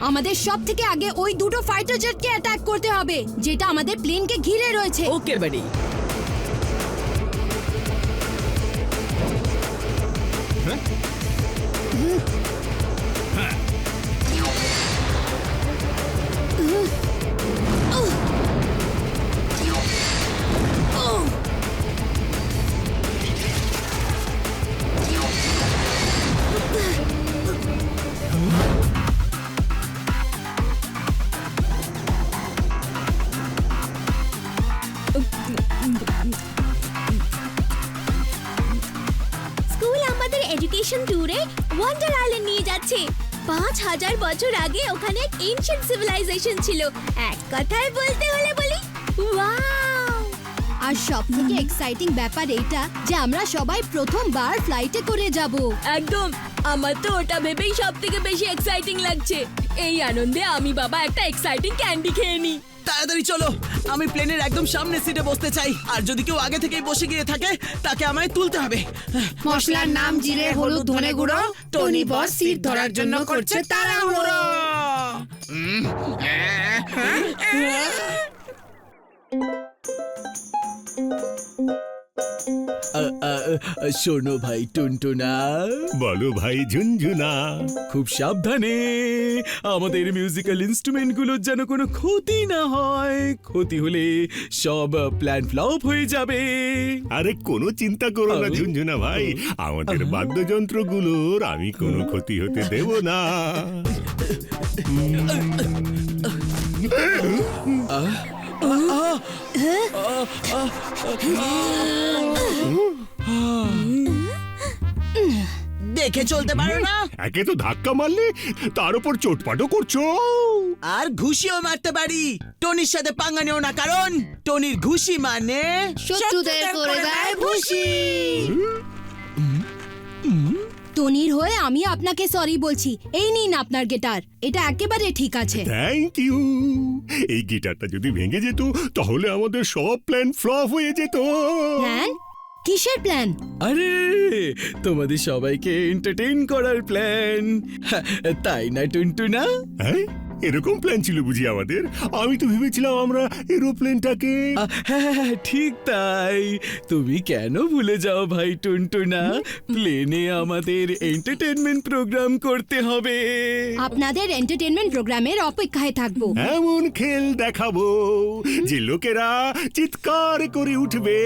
আমাদের সব থেকে আগে ওই দুটো ফাইটার জেটকে অ্যাটাক করতে হবে যেটা আমাদের প্লেনকে ঘিরে রয়েছে। ওকে বাড়ি। স্কুল আমাদের এডুকেশন ট্যুরে ওয়ান্ডার আইল্যান্ড নিয়ে যাচ্ছে। 5000 বছর আগে ওখানে এক এনশিয়েন্ট সিভিলাইজেশন ছিল। এক কথায় বলতে হলে বলি ওয়াও। আর সব থেকে এক্সাইটিং ব্যাপার এইটা যে আমরা সবাই প্রথমবার ফ্লাইটে করে যাব। একদম, আমার তো ওটা ভেবেই সব থেকে বেশি এক্সাইটিং লাগছে। এই আনন্দে আমি বাবা একটা এক্সাইটিং ক্যান্ডি খেয়ে নি। তাড়াতাড়ি চলো, আমি প্লেনের একদম সামনে সিটে বসতে চাই। আর যদি কেউ আগে থেকেই বসে গিয়ে থাকে তাকে আমায় তুলতে হবে। মশলার নাম জিরে হলুদ ধনে গুঁড়ো। টনি বস সিট ধরার জন্য করছে তাড়াহুড়ো। শোনো ভাই টুনটুনা। বলো ভাই ঝুনঝুনা। খুব সাবধানে, আমাদের মিউজিক্যাল ইনস্ট্রুমেন্ট গুলোর যেন কোনো ক্ষতি না হয়। ক্ষতি হলে সব প্ল্যান ফ্লপ হয়ে যাবে। আরে কোনো চিন্তা করো না ঝুনঝুনা ভাই, আমাদের বাদ্যযন্ত্রগুলোর আমি কোনো ক্ষতি হতে দেব না। দেখে চলতে পারো না? একে তো ধাক্কা মারলে, তার উপর চোটপাটও করছো। আর ঘুষিও মারতে পারি। টনির সাথে পাঙ্গা নিও না, কারণ টনির ঘুষি মানে শত্রুদের করে দেয় ভুসি। টনির হয়ে আমি আপনাকে সরি বলছি। এই নিন আপনার গিটার, এটা একেবারে ঠিক আছে। Thank you. এই গিটারটা যদি ভেঙে যেত তাহলে আমাদের সব প্ল্যান ফ্লপ হয়ে যেত। প্ল্যান? কিসের প্ল্যান? আরে তোমাদের সবাইকে এন্টারটেইন করার প্ল্যান, তাই না টুনটুনা? হ্যাঁ, এরকম প্ল্যান ছিল বুঝি আমাদের? আমি তো ভেবেছিলাম আমরা এরোপ্লেনটাকে। হ্যাঁ ঠিক তাই। তুমি কেন ভুলে যাও ভাই টুনটুনা? প্লেনে আমাদের এন্টারটেইনমেন্ট প্রোগ্রাম করতে হবে। আপনাদের এন্টারটেইনমেন্ট প্রোগ্রামের অপেক্ষায় থাকবো। এমন খেল দেখাবো যে লোকেরা চিৎকার করে উঠবে।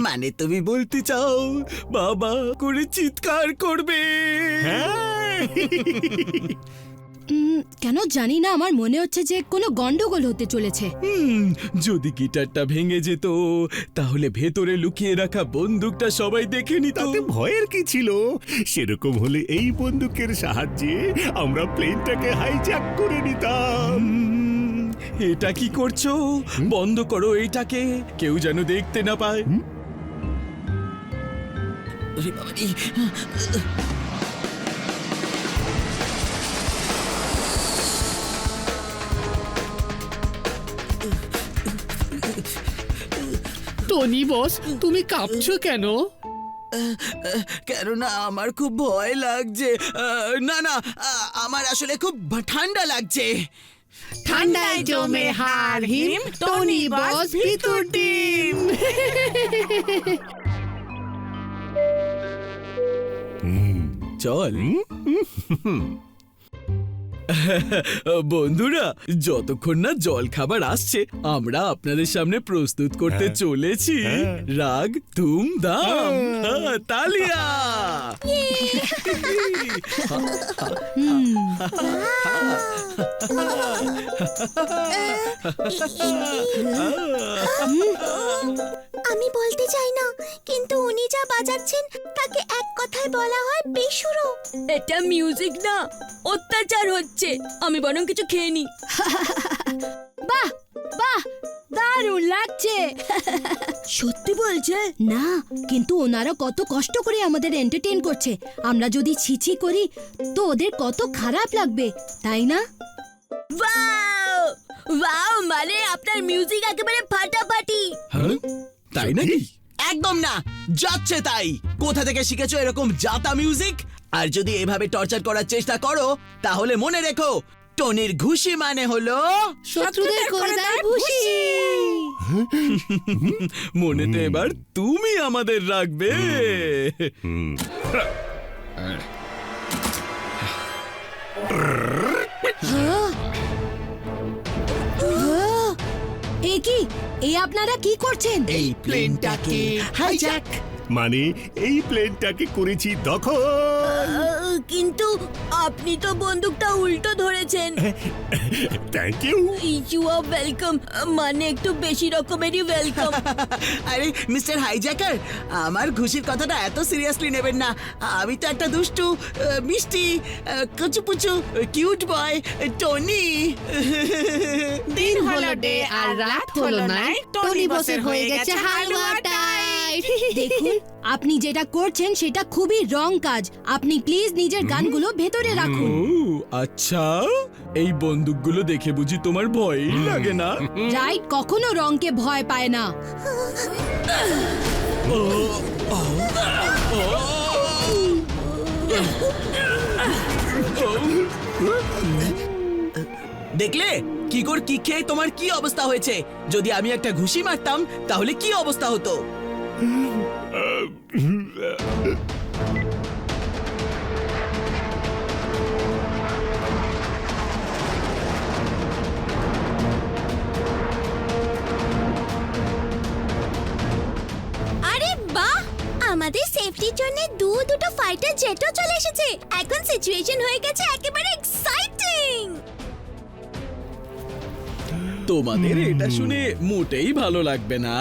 মানে তুমি বলতে চাও বাবা করে চিৎকার করবে? হ্যাঁ। কেন জানি না, আমার মনে হচ্ছে যে কোনো গন্ডগোল হতে চলেছে। যদি গিটারটা ভেঙে যেত তাহলে ভেতরে লুকিয়ে রাখা বন্দুকটা সবাই দেখে নিত। তাতে ভয়ের কি ছিল? সেরকম হলে এই বন্দুকের সাহায্যে আমরা প্লেনটাকে হাইজ্যাক করে নিতাম। এটা কি করছো? বন্ধ করো এটাকে, কেউ যেন দেখতে না পায়। টনি বস, তুমি কাঁপছো কেন? কেননা আমার খুব ভয় লাগছে। না না, আমার আসলে খুব ঠান্ডা লাগছে। ঠান্ডায় জমে হার হিম, টনি বস ভিতর ডিম। চল বন্ধুরা, যতক্ষণ না জল খাবার আসছে আমরা আপনাদের সামনে প্রস্তুত করতে চলেছি রাগ তুম দাম। তালিয়া! আমি বলতে চাই না, কিন্তু উনি যা বাজাচ্ছেন তাকে এক কথায় বলা হয় বেসুরো। এটা মিউজিক না, অত্যাচার হচ্ছে। আমি বরং কিছু খেয়ে নি। বাহ বাহ, দারুণ লাগছে। সত্যি বলছে? না, কিন্তু ওনারা কত কষ্ট করে আমাদের এন্টারটেইন করছে। আমরা যদি ছিছি করি তো ওদের কত খারাপ লাগবে, তাই না? ওয়াও ওয়াও, মানে আপনার মিউজিক একেবারে ফাটাফাটি। তাই নাকি? একদম না, যাচ্ছে তাই। কোথা থেকে শিখেছো এরকম জাতা মিউজিক? আর যদি এভাবে টর্চার করার চেষ্টা করো তাহলে মনে রেখো টনির ঘুষি মানে হলো শত্রুদের করে দেয় ভুসি। মনেতে এবার তুমি আমাদের রাখবে। এ কি, এ আপনারা কি করছেন? এই প্লেনটাকে হাইজ্যাক। মানে এই প্লেনটাকে করেছি দখল। কিন্তু আপনি তো বন্দুকটা উল্টো ধরেছেন। Thank you. You are welcome, মানে একটু বেশি রকমেরই ওয়েলকাম। আরে মিস্টার হাইজ্যাকার, আমার ঘুষির কথাটা এত সিরিয়াসলি নেবেন না। আমি তো একটা দুষ্টু মিষ্টি কুচুপুচু কিউট বয় টনি। দিন হলো ডে আর রাত হলো নাইট, টনি বসের হয়ে গেছে হালুয়া টাইট। দেখুন, আপনি যেটা করছেন সেটা খুবই রং কাজ। আপনি প্লিজ নিজের গানগুলো ভেতরে ও রাখুন। আচ্ছা, এই বন্দুকগুলো দেখে বুঝি তোমার ভয়ই লাগে না? রাইট কখনো রংকে ভয় পায় না। দেখলে কি করে কি খেয়ে তোমার কি অবস্থা হয়েছে? যদি আমি একটা ঘুষি মারতাম তাহলে কি অবস্থা হতো? আরে বাহ, আমাদের সেফটির জন্য দুটো ফাইটার জেটও চলে এসেছে। এখন সিচুয়েশন হয়ে গেছে একেবারে এক্সাইটিং। তোমাদের এটা শুনে মোটেই ভালো লাগবে না,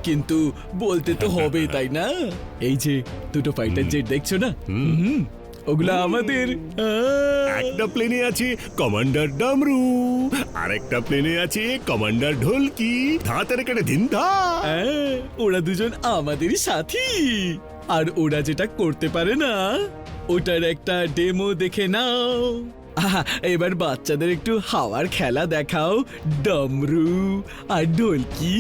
কিন্তু বলতে তো হবে, তাই না? এই যে দুটো ফাইটার জেট দেখছো না, ওগুলা আমাদের। একটা প্লেনে আছে কমান্ডার ডামরু, আর একটা প্লেনে আছে কমান্ডার ঢোলকি। ধাতের কেটে দিন ধা। ওরা দুজন আমাদেরই সাথী, আর ওরা যেটা করতে পারে না ওটার একটা ডেমো দেখে নাও। আহা, এবার বাচ্চাদের একটু হাওয়ার খেলা দেখাও, ডামরু আর ঢোলকি।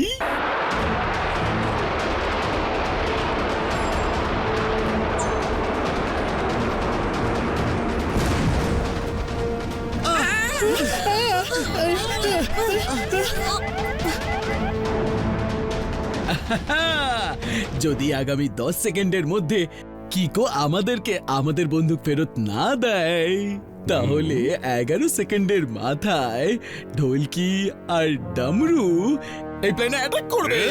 যদি আগামী 10 সেকেন্ডের মধ্যে কিকো আমাদেরকে আমাদের বন্দুক ফেরত না দেয়, তাহলে 11 সেকেন্ডের মাথায় ঢোলকি আর ডামরু এই প্লেনে অ্যাটাক করবে।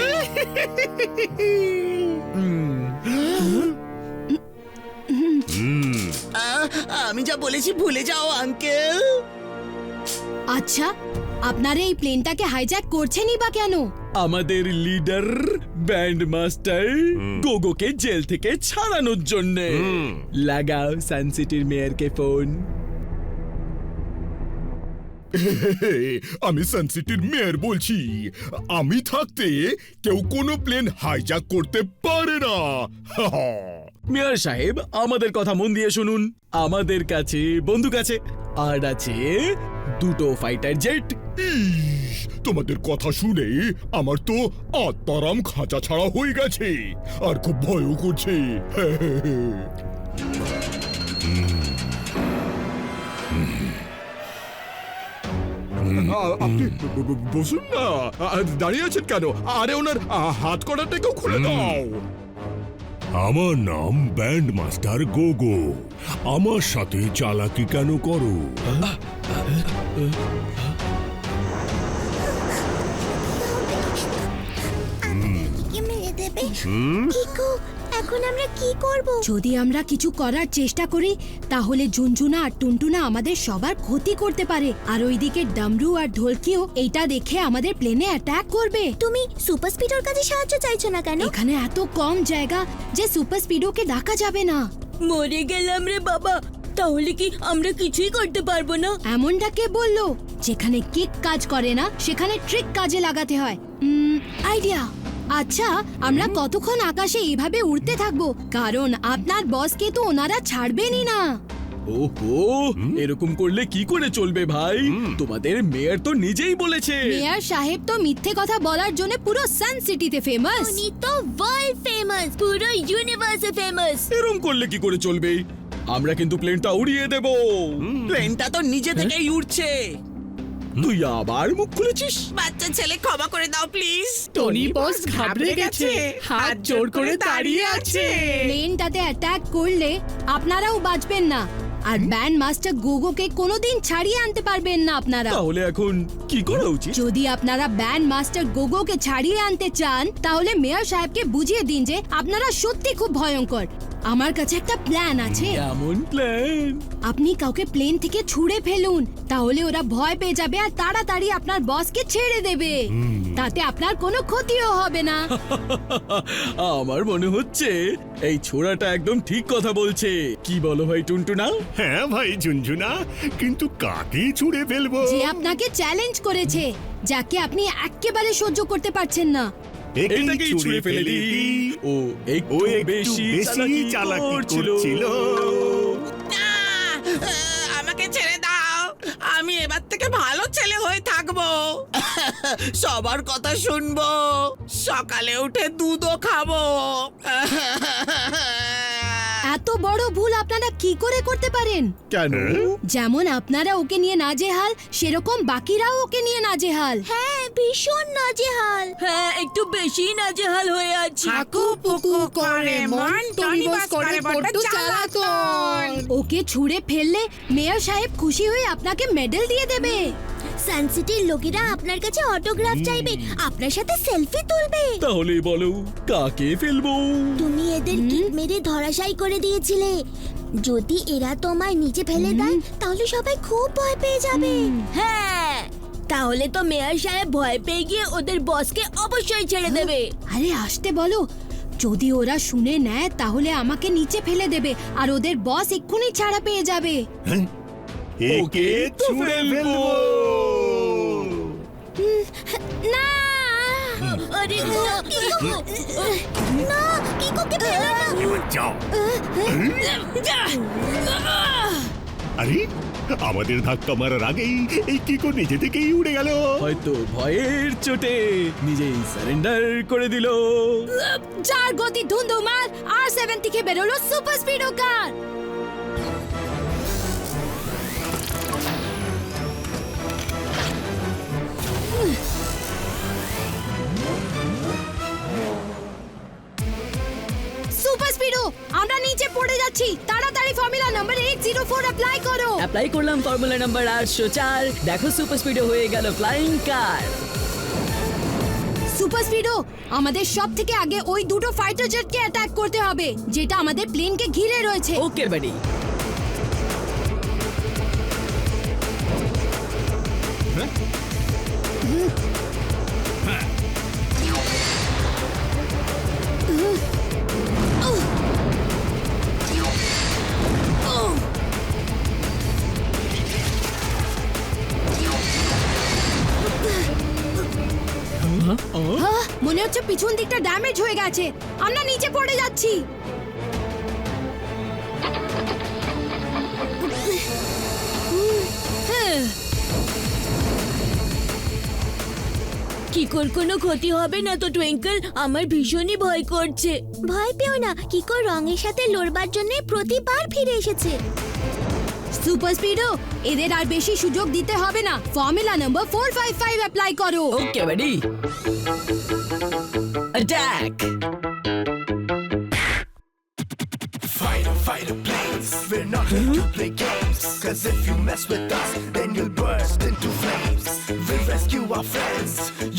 আমি যা বলেছি ভুলে যাও আঙ্কেল। আচ্ছা, আপনারা এই প্লেনটাকে হাইজ্যাক করছেনই বা কেন? আমাদের লিডার ব্যান্ড মাস্টার গোগোকে জেল থেকে ছাড়ানোর জন্য। লাগাও সানসিটির মেয়রকে ফোন। আমি সানসিটির মেয়র বলছি। আমি থাকতে কেউ কোনো প্লেন হাইজ্যাক করতে পারে না। মেয়র সাহেব, আমাদের কথা মন দিয়ে শুনুন। আমাদের কাছে বন্দুক আছে, আর আছে দুটো ফাইটার জেট। ইস, তোমাদের কথা শুনে আমার তো আত্মারাম খাঁচা ছাড়া হয়ে গেছে, আর খুব ভয়ও করছে। আপনি বসুন না, দাঁড়িয়ে আছেন কেন? আরে ওনার হাত কড়াটাকেও খুলে দাও। আমার নাম ব্যান্ড মাস্টার গোগো। আমার সাথে চালাকি কেন করো? কিকো, এখন আমরা কি করব? যদি আমরা কিছু করার চেষ্টা করি তাহলে ঝুনঝুনা আর টুনটুনা আমাদের সবার ক্ষতি করতে পারে, আর ওইদিকে ডামরু আর ঢোলকিও এইটা দেখে আমাদের প্লেনে অ্যাটাক করবে। তুমি সুপার স্পিডোর কাছে সাহায্য চাইছো না কেন? এখানে এত কম জায়গা যে সুপার স্পিডোকে ডাকা যাবে না। মরে গেলাম রে বাবা, তাহলে কি আমরা কিছুই করতে পারবো না? এমনটা কে বললো? যেখানে কিক কাজ করে না সেখানে ট্রিক কাজে লাগাতে হয়। আইডিয়া। আচ্ছা, আমরা কতক্ষণ আকাশে এইভাবে উড়তে থাকবো? কারণ আপনার বসকে তো ওনারা ছাড়বেনই না। ওহো, এরকম করলে কি করে চলবে ভাই? তোমাদের মেয়র তো নিজেই বলেছে। মেয়র সাহেব তো মিথ্যে কথা বলার জন্য পুরো সান সিটিতে ফেমাস। উনি তো ওয়ার্ল্ড ফেমাস, পুরো ইউনিভার্সে ফেমাস। এরকম করলে কি করে চলবে? আমরা কিন্তু প্লেনটা উড়িয়ে দেব। প্লেনটা তো নিজে থেকেই উঠছে। তুই আবার মুখ খুলেছিস? বাচ্চা ছেলে ক্ষমা করে দাও প্লিজ। টনি বস ঘাবড়ে গেছে, হাত জোড় করে দাঁড়িয়ে আছে। প্লেনটাতে অ্যাটাক করলে আপনারাও বাঁচবেন না, আর ব্যান্ড মাস্টার গোগোকে কোনোদিন ছাড়িয়ে আনতে পারবেন না আপনারা। তাহলে এখন কি করা উচিত? যদি আপনারা ব্যান্ড মাস্টার গোগোকে ছাড়িয়ে আনতে চান, তাহলে মেয়র সাহেবকে বুঝিয়ে দিন যে আপনারা সত্যি খুব ভয়ঙ্কর। আমার কাছে একটা প্ল্যান আছে। এমন প্ল্যান? আপনি কাউকে প্লেন থেকে ছুঁড়ে ফেলুন, তাহলে ওরা ভয় পেয়ে যাবে আর তাড়াতাড়ি আপনার বসকে ছেড়ে দেবে। তাতে আপনার কোনো ক্ষতিও হবে না। আমার মনে হচ্ছে এই ছোড়াটা একদম ঠিক কথা বলছে। কি বলো ভাই টুনটুনা? হ্যাঁ ভাই ঝুনঝুনা, কিন্তু কাকে ছুঁড়ে ফেলবো? যে আপনাকে চ্যালেঞ্জ করেছে, যাকে আপনি একেবারে সহ্য করতে পারছেন না। এটাকেই ছুঁড়ে ফেলে দিই। ও একটু বেশি চালাকি করছিল। না, আমাকে ছেড়ে দাও। আমি এবার থেকে ভালো ছেলে হয়ে থাকবো। সবার কথা শুনবো, সকালে উঠে দুধও খাবো। এত বড় ভুল আপনারা কি করে করতে পারেন? কেন? যেমন আপনারা ওকে নিয়ে নাজেহাল, সেরকম বাকিরাও ওকে নিয়ে নাজেহাল। হ্যাঁ, ভীষণ নাজেহাল। হ্যাঁ, একটু বেশি নাজেহাল হয়ে আছে। হাকু পুকু করে মন, টনি বস করে বড্ড চালাতন। ওকে ছুঁড়ে ফেললে মেয়র সাহেব খুশি হয়ে আপনাকে মেডেল দিয়ে দেবে। সানসিটির লোকেরা আপনার কাছে অটোগ্রাফ চাইবে, আপনার সাথে সেলফি তুলবে। তাহলে বলো কাকে ফেলবো? তুমি এদের কিক মেরে ধরাশায়ী করে দিয়েছিলে। যদি এরা তোমায় নিচে ফেলে দেয়, তাহলে সবাই খুব ভয় পেয়ে যাবে। হ্যাঁ, তাহলে তো মেয়র সাহেব ভয় পেয়ে গিয়ে ওদের বসকে অবশ্যই ছেড়ে দেবে। আরে আসতে বলো। যদি ওরা শুনে নেয় তাহলে আমাকে নিচে ফেলে দেবে আর ওদের বস এক্ষুনি ছাড়া পেয়ে যাবে। একে ছুঁড়ে ফেলবো। না, আরে না, না, কিকোকে ফেলো না। এবার যাও। আরে আমাদের ধাক্কা মারার আগেই এই কিকো নিজে থেকেই উড়ে গেল। হয়তো ভয়ের চোটে নিজেই সারেন্ডার করে দিল। যার গতি ধুন্ধুমার, R7 থেকে বেরোলো সুপার স্পিডো কার। সুপার স্পিডো, আমরা নিচে পড়ে যাচ্ছি। তাড়াতাড়ি ফর্মুলা নাম্বার 804 অ্যাপ্লাই করো। অ্যাপ্লাই করলাম ফর্মুলা নাম্বার 804। দেখো সুপার স্পিডে হয়ে গেল ফ্লাইং কার। সুপার স্পিডো, আমাদের সব থেকে আগে ওই দুটো ফাইটার জেটকে অ্যাটাক করতে হবে, যেটা আমাদের প্লেনকে ঘিরে রয়েছে। ওকে বাডি। হ্যাঁ, মনে হচ্ছে পিছন দিকটা ড্যামেজ হয়ে গেছে। আমরা নিচে পড়ে যাচ্ছি। কিকোর কোনো ক্ষতি হবে না তো টুইঙ্কল? আমার ভীষণই ভয় করছে। ভয় পেও না, কিকো রঙের সাথে লড়বার জন্য প্রতিবার ফিরে এসেছে। সুপার স্পিডো, এদের আর বেশি সুযোগ দিতে হবে না। ফর্মুলা নাম্বার 455 অ্যাপ্লাই করো। ওকে বাডি। Attack. Fighter planes, we're not here to play games. Cause if you mess with us, then you'll burst into flames. We'll rescue our friends,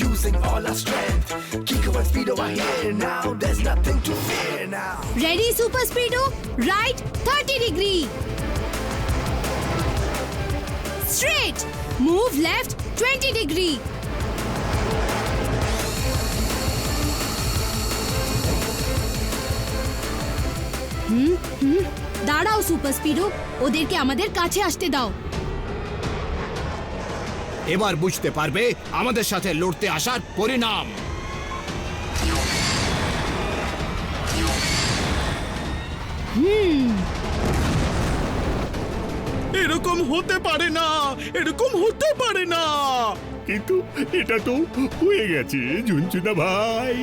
using all our strength. Kiko and Speedo are here now, there's nothing to fear now. Ready super Speedo, right 30 degree, straight, move left 20 degree. দাঁড়াও super Speedo, ওদেরকে আমাদের কাছে আসতে দাও। এবার বুঝতে পারবে আমাদের সাথে লড়তে আসার পরিণাম। এরকম হতে পারে না, এরকম হতে পারে না। কিন্তু এটা তো হয়ে গেছে ঝুনঝুনা ভাই।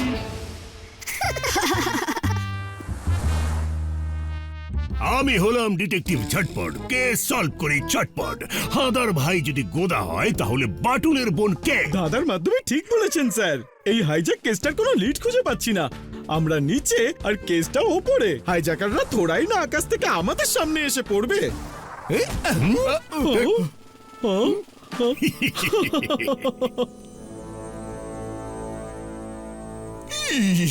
আমি হলাম ডিটেকটিভ ঝটপট, কেস সলভ করি চটপট। হাদার ভাই যদি গোদা হয় তাহলে বাটুলের বোন কে? দাদার মাধ্যমে ঠিক বলেছেন স্যার। এই হাইজ্যাক কেসটার কোনো লিড খুঁজে পাচ্ছি না। আমরা নিচে আর কেসটা ওপরে। হাইজ্যাকাররা থোড়াই না আকাশ থেকে আমাদের সামনে এসে পড়বে।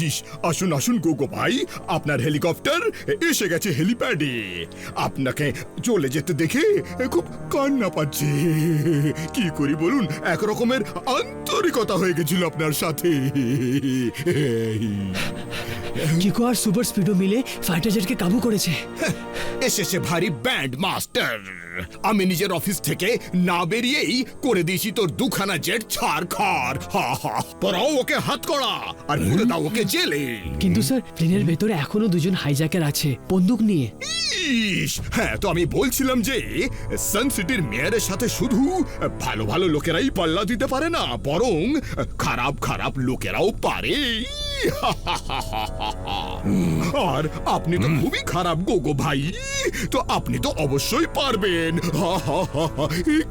ইস, আসুন আসুন গোগো ভাই, আপনার হেলিকপ্টার এসে গেছে হেলিপ্যাডে। আপনাকে চলে যেতে দেখে খুব কান্না পাচ্ছে। কি করি বলুন, এক রকমের আন্তরিকতা হয়ে গেছিল আপনার সাথে। কিকো আর সুপার স্পিডো মিলে ফাইটার জেটকে কাবু করেছে। এসেছে ভারী ব্যান্ড মাস্টার। আমি নিজের অফিস থেকে না বেরিয়েই করে দিয়েছি তোর দুখানা জেট ছাড় খার। হা হা, পরাও ওকে হাত করা আর পুরে দাও ওকে জেলে। কিন্তু স্যার প্লেনের ভেতরে এখনো দুজন হাইজ্যাকার আছে বন্দুক নিয়ে। ইস, হ্যাঁ তো আমি বলছিলাম যে সান সিটির মেয়রের সাথে শুধু ভালো ভালো লোকেরাই পাল্লা দিতে পারে না, বরং খারাপ খারাপ লোকেরাও পারে। আর আপনি তো খুবই খারাপ গোগো ভাই, তো আপনি তো অবশ্যই পারবেন।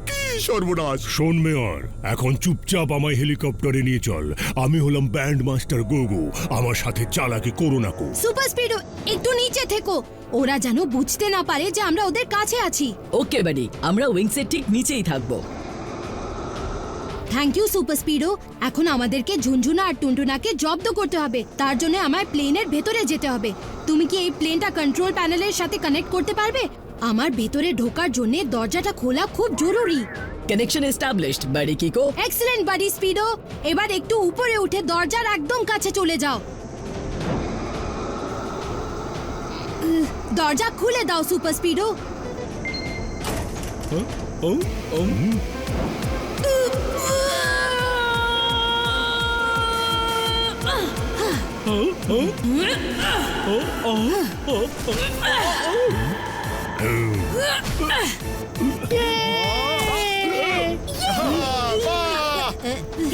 কি সর্বনাশ! শোন মেয়র, এখন চুপচাপ আমায় হেলিকপ্টারে নিয়ে চল। আমি হলাম ব্যান্ড মাস্টার গোগো, আমার সাথে চালাকি করো না কো। সুপার স্পিডো একটু নিচে থেকো, ওরা যেন বুঝতে না পারে যে আমরা ওদের কাছে আছি। ওকে বাড়ি, আমরা উইংসের ঠিক নিচেই থাকবো। Thank you super speedo. এখন আমাদেরকে ঝুনঝুনা আর টুনটুনাকে জব্দ করতে হবে। তার জন্য আমায় প্লেনের ভেতরে যেতে হবে। তুমি কি এই প্লেনটা কন্ট্রোল প্যানেলের সাথে কানেক্ট করতে পারবে? আমার ভেতরে ঢোকার জন্য দরজাটা খোলা খুব জরুরি। Connection established buddy Kiko. Excellent buddy Speedo. এবার একটু উপরে উঠে দরজার একদম কাছে চলে যাও। দরজা খুলে দাও সুপার স্পিডো।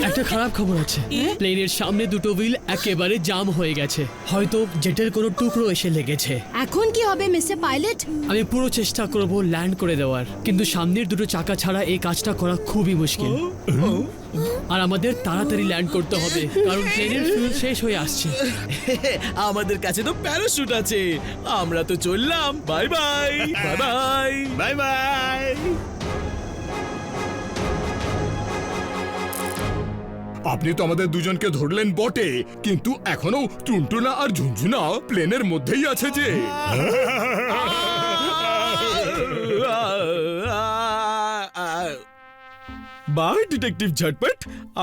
একটা খারাপ খবর আছে, প্লেনের সামনে দুটো হুইল একেবারে জাম হয়ে গেছে। হয়তো জেটের কোনো টুকরো এসে লেগেছে। এখন কি হবে মিস্টার পাইলট? আমি পুরো চেষ্টা করব ল্যান্ড করে দেওয়ার, কিন্তু সামনের দুটো চাকা ছাড়া এই কাজটা করা খুবই মুশকিল। আর আমাদের তাড়াতাড়ি ল্যান্ড করতে হবে, কারণ প্লেনের ফুয়েল শেষ হয়ে আসছে। আমাদের কাছে তো প্যারাশুট আছে। আমরা তো চললাম। Bye bye bye bye bye bye. আপনি তো আমাদের দুজনকে ধরলেন বটে, কিন্তু এখনো টুনটুনা আর ঝুনঝুনা প্লেনের মধ্যেই আছে যে। বাই ডিটেকটিভ ঝটপট,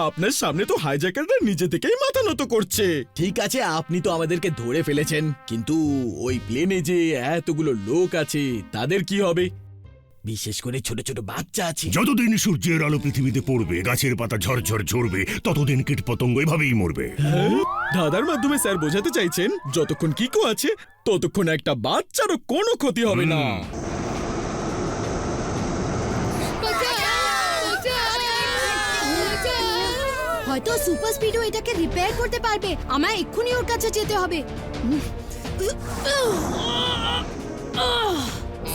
আপনার সামনে তো হাইজ্যাকাররা নিজে থেকেই মাথা নত করছে। ঠিক আছে, আপনি তো আমাদেরকে ধরে ফেলেছেন, কিন্তু ওই প্লেনে যে এতগুলো লোক আছে তাদের কি হবে? বিশেষ করে ছোট ছোট বাচ্চা আছে। যতদিন সূর্যের আলো পৃথিবীতে পড়বে, গাছের পাতা ঝরঝর ঝরবে, ততদিন কীট পতঙ্গ এভাবেই মরবে। দাদার মাধ্যমে স্যার বোঝাতে চাইছেন যতক্ষণ কিকো আছে ততক্ষণ একটা বাচ্চারও কোনো ক্ষতি হবে না। হয়তো সুপার স্পিডো এটাকে রিপেয়ার করতে পারবে। আমায় এক্ষুনি ওর কাছে যেতে হবে।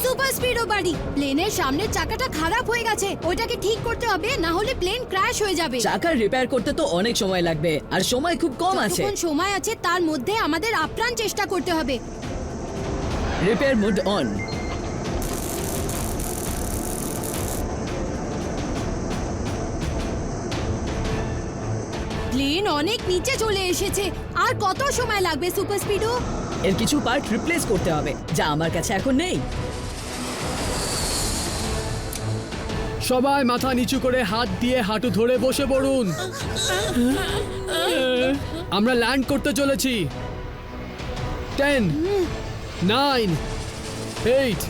সুপার স্পিডো বাড়ি, প্লেনের সামনের চাকাটা খারাপ হয়ে গেছে, ওটাকে ঠিক করতে হবে, না হলে প্লেন ক্র্যাশ হয়ে যাবে। চাকা রিপেয়ার করতে তো অনেক সময় লাগবে, আর সময় খুব কম আছে। যতক্ষণ সময় আছে তার মধ্যে আমাদের আপ্রাণ চেষ্টা করতে হবে। Repair mode on. প্লেন অনেক নিচে চলে এসেছে। আর কত সময় লাগবে সুপার স্পিডো? এর কিছু পার্ট রিপ্লেস করতে হবে, যা আমার কাছে এখন নেই। সবাই মাথা নিচু করে হাত দিয়ে হাঁটু ধরে বসে পড়ুন। আমরা ল্যান্ড করতে চলেছি। 10, 9, 8,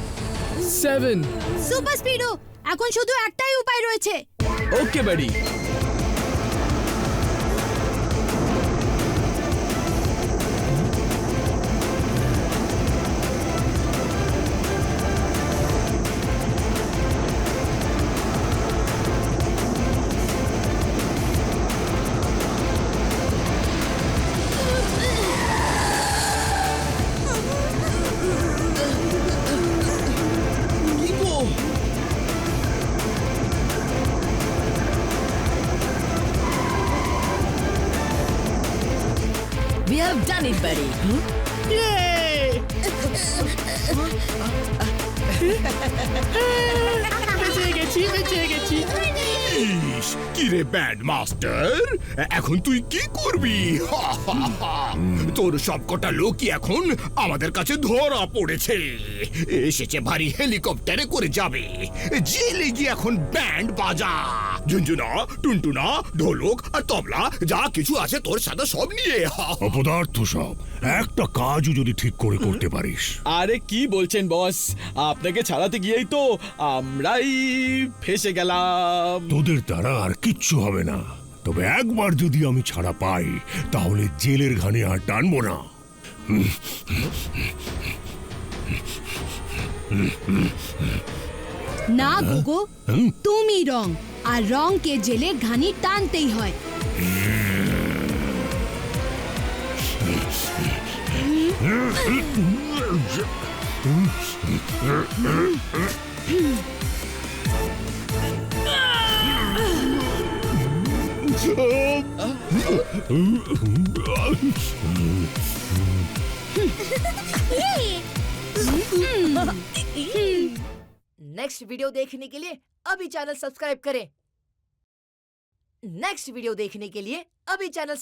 7। সুপার স্পিডো, এখন শুধু একটাই উপায় রয়েছে। ওকে বাড়ি। have done it, buddy. বেঁচে গেছি ইস, কি রে ব্যান্ড মাস্টার, এখন তুই কি করবি? তোর সবকটা লোকই এখন আমাদের কাছে ধরা পড়েছে। এসেছে ভারী হেলিকপ্টারে করে যাবে জেলে গিয়ে এখন ব্যান্ড বাজা, ঝুনঝুনা, টুনটুনা, ঢোলক আর তবলা যা কিছু আছে তোর সাথে সব নিয়ে। অপদার্থ সব, একটা কাজও যদি ঠিক করে করতে পারিস। আরে কি বলছেন বস, আপনাকে ছাড়াতে গিয়েই তো আমরাই ফেসে গেলাম। তোদের দ্বারা আর কিচ্ছু হবে না, তবে একবার যদি আমি ছাড়া পাই তাহলে জেলের ঘানি আর টানবো না। না গোগো, তুমি রং, আর রংকে জেলের ঘানি টানতেই হয়। नेक्स्ट वीडियो देखने के लिए अभी चैनल सब्सक्राइब करें। नेक्स्ट वीडियो देखने के लिए अभी चैनल